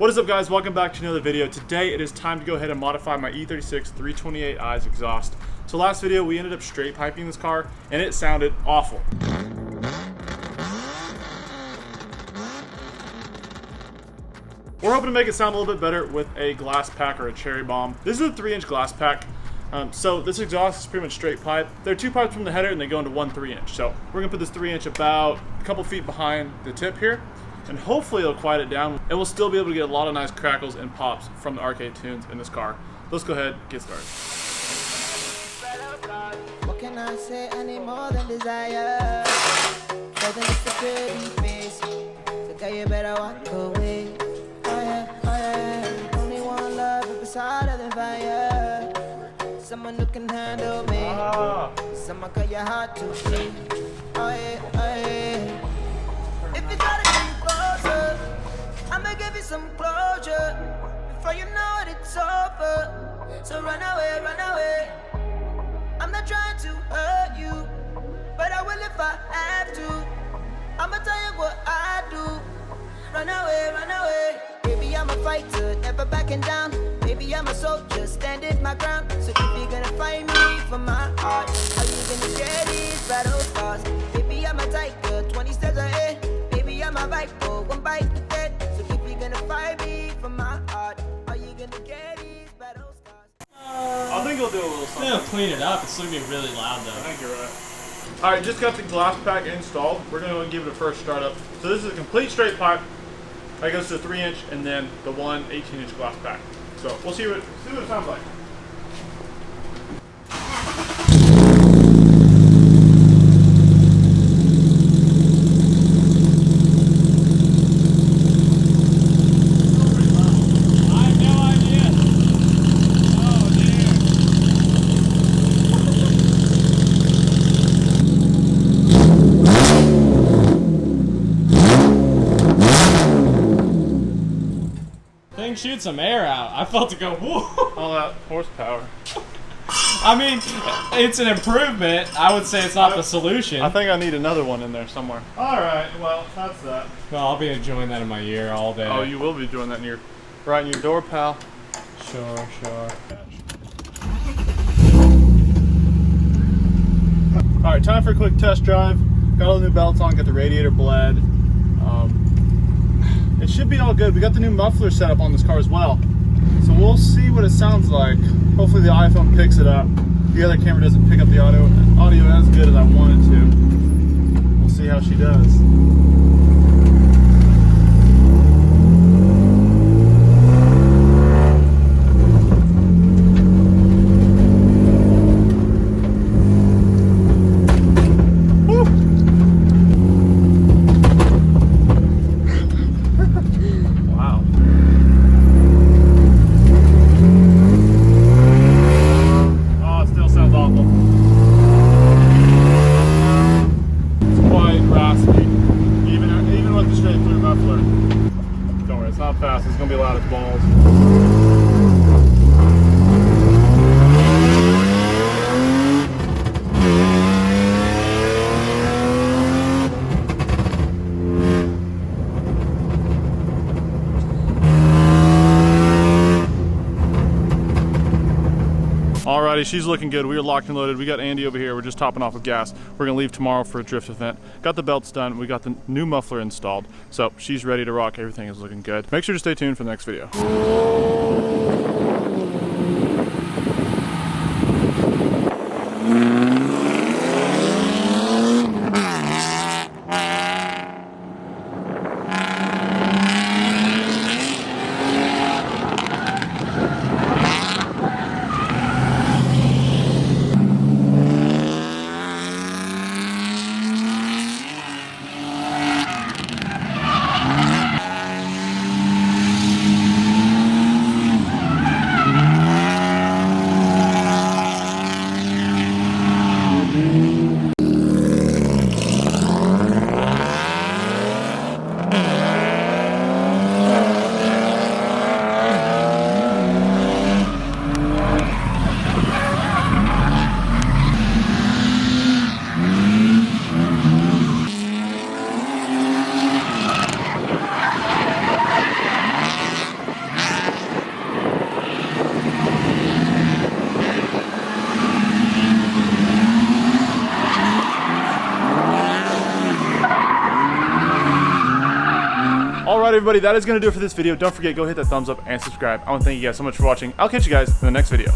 What is up, guys? Welcome back to another video. Today it is time to go ahead and modify my E36 328i's exhaust. So last video we ended up straight piping this car and it sounded awful. We're hoping to make it sound a little bit better with a glass pack or a cherry bomb. This is a 3-inch glass pack. So this exhaust is pretty much straight pipe. There are 2 pipes from the header and they go into one 3-inch. So we're gonna put this 3-inch about a couple feet behind the tip here, and hopefully it'll quiet it down and we'll still be able to get a lot of nice crackles and pops from the arcade tunes in this car. Let's go ahead and get started. What can I say? I need more than desire, more than just a pretty face. So girl, you better walk away. Oh yeah. Only one love at the side of the fire. Someone who can handle me. Someone cut your heart to free. Oh yeah. If you try to come closer, I'ma give you some closure. Before you know it, it's over. So run away. I'm not trying to hurt you, but I will if I have to. I'ma tell you what I do. Run away. Baby, I'm a fighter, never backing down. Baby, I'm a soldier, standing my ground. So if you're gonna fight me for my heart, are you gonna get these battle scars? Baby, I'm a tiger, 20 steps ahead. Baby, I'm a viper, one bite to dead. So if you're gonna fight me for my heart, are you gonna get these battle scars? I think it'll do a little something. It'll clean it up. It's gonna be really loud though. I think you're right. Alright, just got the glass pack installed. We're going to give it a first start up. So this is a complete straight pipe. That goes to the 3-inch and then the one 18-inch glass pack. So we'll see what it sounds like. Shoot some air out. I felt it go whoa. All that horsepower. I mean, it's an improvement. I would say it's not the solution. I think I need another one in there somewhere. Alright, well, that's that. Well, I'll be enjoying that in my ear all day. Oh, you will be doing that right in your door, pal. Sure. Alright, time for a quick test drive. Got all the new belts on, got the radiator bled. It should be all good. We got the new muffler set up on this car as well. So we'll see what it sounds like. Hopefully the iPhone picks it up. The other camera doesn't pick up the audio as good as I want it to. We'll see how she does. Fast. It's gonna be loud as balls. Alrighty, she's looking good. We are locked and loaded. We got Andy over here. We're just topping off with gas. We're gonna leave tomorrow for a drift event. Got the belts done. We got the new muffler installed. So she's ready to rock. Everything is looking good. Make sure to stay tuned for the next video. Alright everybody, that is going to do it for this video. Don't forget, go hit that thumbs up and subscribe. I want to thank you guys so much for watching. I'll catch you guys in the next video.